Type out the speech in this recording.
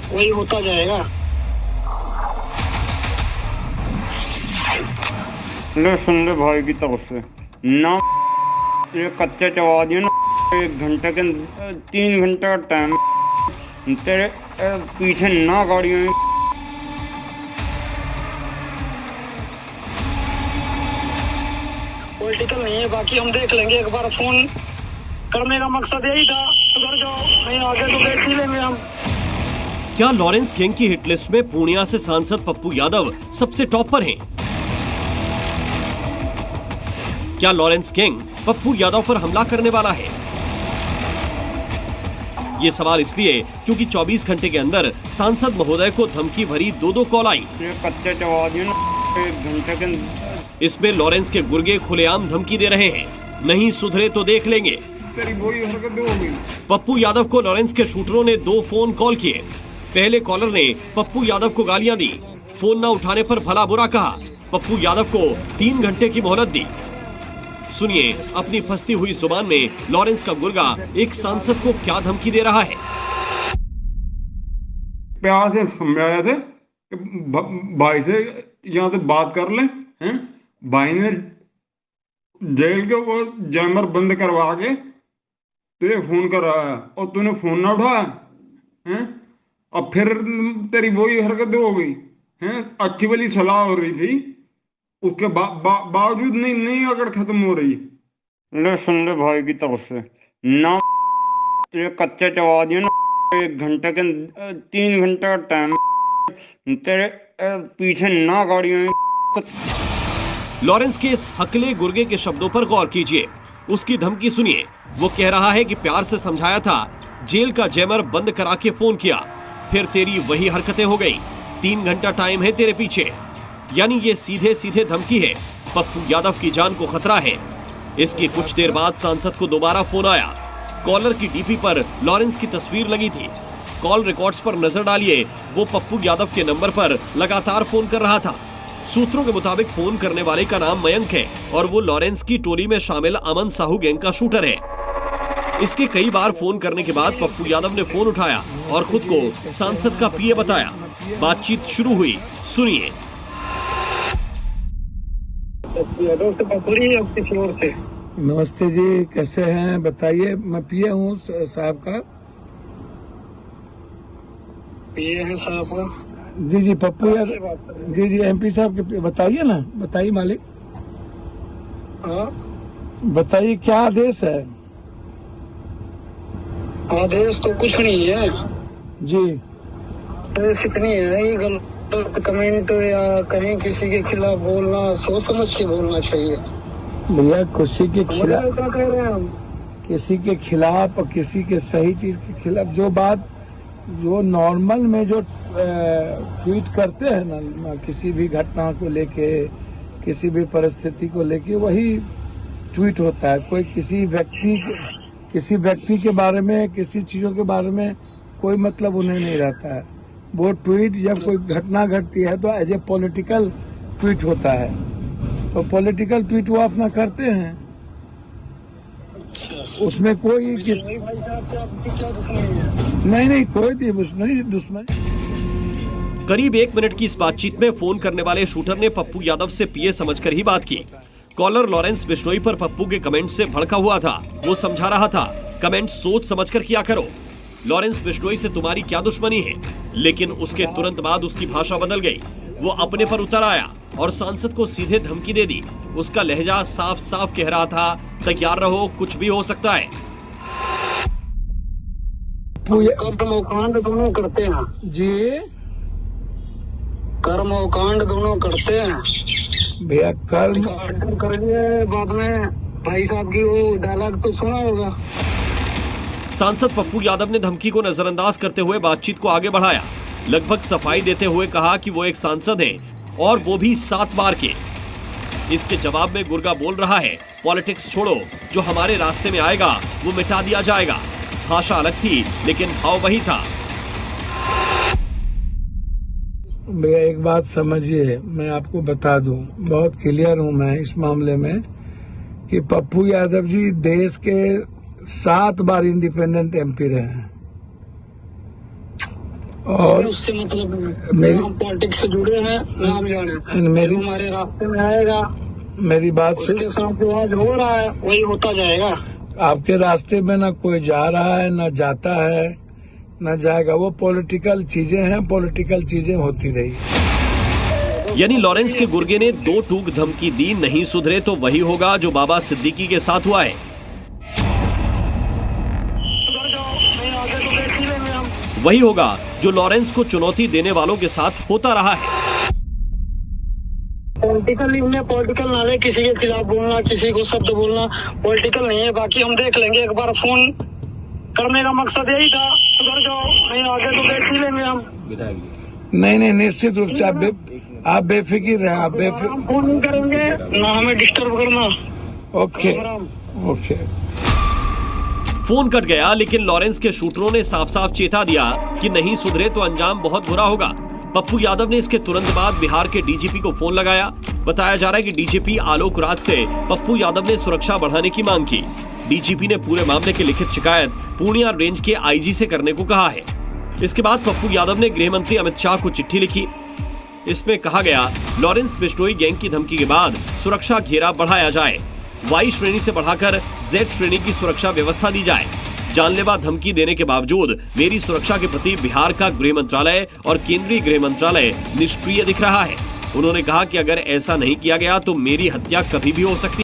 वही होता जाएगा। ले सुन ले भाई की तरफ से ना, ये कच्चे चबा दिए ना। 1 घंटे के 3 घंटे का टाइम तेरे पीछे ना गाड़ियों। पॉलिटिकल नहीं है, बाकी हम देख लेंगे। एक बार फोन करने का मकसद यही था, सुधर जाओ, नहीं आगे तो देख ही लेंगे हम। क्या लॉरेंस गैंग की हिट लिस्ट में पूर्णिया से सांसद पप्पू यादव सबसे टॉप पर हैं? क्या लॉरेंस गैंग पप्पू यादव पर हमला करने वाला है? ये सवाल इसलिए क्योंकि 24 घंटे के अंदर सांसद महोदय को धमकी भरी 2 कॉल आई। कच्चे चबा दिए ना 1 घंटे के। इसमें लॉरेंस के गुर्गे खुलेआम धमकी दे रहे हैं, नहीं सुधरे तो देख लेंगे। तेरी वही हरकत होगी। पप्पू यादव को लॉरेंस के शूटरों ने 2 फोन कॉल किए। पहले कॉलर ने पप्पू यादव को गालियां दी, फोन न उठाने पर भला बुरा कहा। पप्पू यादव को 3 घंटे की मोहलत दी। सुनिए अपनी फंसती हुई जुबान में लॉरेंस का गुर्गा एक सांसद को क्या धमकी दे रहा है। प्यार से समझाया थे कि भाई से यहाँ से बात कर ले हैं। भाई ने जेल के वो जैमर बंद करवा के तुझे फोन कराया और तूने फोन ना उठाया हैं। अब फिर तेरी वही हरकत हो गई हैं। अच्छी वाली सलाह हो रही थी, उसके बावजूद नहीं अगर खत्म हो रही। ले सुन ले भाई की तरफ से ना, तेरे कच्चे चबा दिए ना। 1 घंटे के 3 घंटे का टाइम तेरे पीछे ना गाड़ियों। लॉरेंस के इस हकले गुर्गे के शब्दों पर गौर कीजिए। उसकी धमकी सुनिए। वो कह रहा है कि प्यार से समझाया था, जेल का जैमर बंद करा के फोन किया, फिर तेरी वही हरकतें हो गई। 3 घंटा टाइम है तेरे पीछे। यानी ये सीधे सीधे धमकी है। पप्पू यादव की जान को खतरा है। इसकी कुछ देर बाद सांसद को दोबारा फोन आया। कॉलर की डीपी पर लॉरेंस की तस्वीर लगी थी। कॉल रिकॉर्ड्स पर नजर डालिए। वो पप्पू यादव के नंबर पर लगातार फोन कर रहा था। सूत्रों के मुताबिक फोन करने वाले का नाम मयंक है और वो लॉरेंस की टोली में शामिल अमन साहू गैंग का शूटर है। इसके कई बार फोन करने के बाद पप्पू यादव ने फोन उठाया और खुद को सांसद का पीए बताया। बातचीत शुरू हुई, सुनिए। यादव से बात हो रही है अब किसी और से? नमस्ते जी, कैसे हैं बताइए। मैं पीए हूँ साहब का। पीए है साहब का? जी पप्पू यादव। जी एमपी साहब के बताइए ना, बताइए मालिक। हाँ बताइए क्या आदेश है। आदेश तो कुछ नहीं है जी। आदेश इतनी है कि गलत कमेंट या कहीं किसी के खिलाफ बोलना सोच समझ के बोलना चाहिए। भैया किसी के खिलाफ, क्या कह रहे हैं हम? किसी के खिलाफ और किसी के सही चीज के खिलाफ जो बात, जो नॉर्मल में जो ट्वीट करते हैं ना, किसी भी घटना को लेके, किसी भी परिस्थिति को लेके वही ट्वीट होता है। कोई किसी व्यक्ति के बारे में, किसी चीजों के बारे में कोई मतलब उन्हें नहीं रहता है। वो ट्वीट जब कोई घटना घटती है तो एज ए पॉलिटिकल ट्वीट होता है, तो पॉलिटिकल ट्वीट वो अपना करते हैं। उसमें कोई नहीं कोई दुश्मन। करीब 1 मिनट की इस बातचीत में फोन करने वाले शूटर ने पप्पू यादव से पीए समझकर ही बात की। कॉलर लॉरेंस बिश्नोई पर पप्पू के कमेंट से भड़का हुआ था। वो समझा रहा था, कमेंट सोच समझकर किया करो। लॉरेंस बिश्नोई से तुम्हारी क्या दुश्मनी है? लेकिन उसके तुरंत बाद उसकी भाषा बदल गई। वो अपने पर उतर आया और सांसद को सीधे धमकी दे दी। उसका लहजा साफ साफ कह रहा था, तैयार रहो, कुछ भी हो सकता है। कर्मकांड दोनों करते हैं जी, कर्मकांड दोनों करते हैं भैया। कर्म करेंगे बाद में। भाई साहब की वो डायलॉग तो सुना होगा। सांसद पप्पू यादव ने धमकी को नजरअंदाज करते हुए बातचीत को आगे बढ़ाया। लगभग सफाई देते हुए कहा कि वो एक सांसद हैं और वो भी 7 बार के। इसके जवाब में गुर्गा बोल रहा है, पॉलिटिक्स छोड़ो, जो हमारे रास्ते में आएगा वो मिटा दिया जाएगा। भाषा अलग थी लेकिन भाव वही था। भैया एक बात समझिए, मैं आपको बता दूं, बहुत क्लियर हूं मैं इस मामले में कि पप्पू यादव जी देश के 7 बार इंडिपेंडेंट एमपी रहे हैं। और उससे मतलब मेरी- हम पॉलिटिक्स से जुड़े हैं, नाम जाने मेरी हमारे रास्ते में आएगा, मेरी बात से उसके साथ जो आज हो रहा है वही होता जाएगा। आपके रास्ते में ना कोई जा रहा है, ना जाता है, ना जाएगा। वो पॉलिटिकल चीजें हैं, पॉलिटिकल चीजें होती रही। यानी लॉरेंस के गुर्गे ने 2 टूक धमकी दी, नहीं सुधरे तो वही होगा जो बाबा सिद्दीकी के साथ हुआ है। सुधर जाओ, नहीं आगे तो देख ही लेंगे हम। वही होगा जो लॉरेंस को चुनौती देने वालों के साथ होता रहा है। पॉलिटिकल उन्हें पॉलिटिकल नाले किसी के खिलाफ बोलना, किसी को शब्द बोलना पॉलिटिकल नहीं है। बाकी हम देख लेंगे, एक बार फोन करने का मकसद यही था, सुधर जाओ, नहीं आगे तो देख ही लेंगे हम। नहीं, निश्चित रूप से आप बेफिक्र रहें, आप बेफिक्र। हम फोन नहीं करेंगे, ना हमें डिस्टर्ब करना। Okay Ram Ram. Okay. Phone cut गया, लेकिन लॉरेंस के शूटरों ने साफ साफ चेता दिया कि नहीं सुधरे तो अंजाम बहुत बुरा होगा। पप्पू यादव ने इसके तुरंत बाद बिहार के डीजीपी को फोन लगाया। बताया जा रहा है कि डीजीपी आलोक राज से पप्पू यादव ने सुरक्षा बढ़ाने की मांग की। डीजीपी ने पूरे मामले की लिखित शिकायत पूर्णिया रेंज के आईजी से करने को कहा है। इसके बाद पप्पू यादव ने गृह मंत्री अमित शाह को चिट्ठी लिखी। इसमें कहा गया, लॉरेंस बिश्नोई गैंग की धमकी के बाद सुरक्षा घेरा बढ़ाया जाए, वाई श्रेणी से बढ़ाकर जेड श्रेणी की सुरक्षा व्यवस्था दी जाए। जानलेवा धमकी देने के बावजूद मेरी सुरक्षा के प्रति बिहार का गृह मंत्रालय और केंद्रीय गृह मंत्रालय निष्क्रिय दिख रहा है। उन्होंने कहा कि अगर ऐसा नहीं किया गया तो मेरी हत्या कभी भी हो सकती है।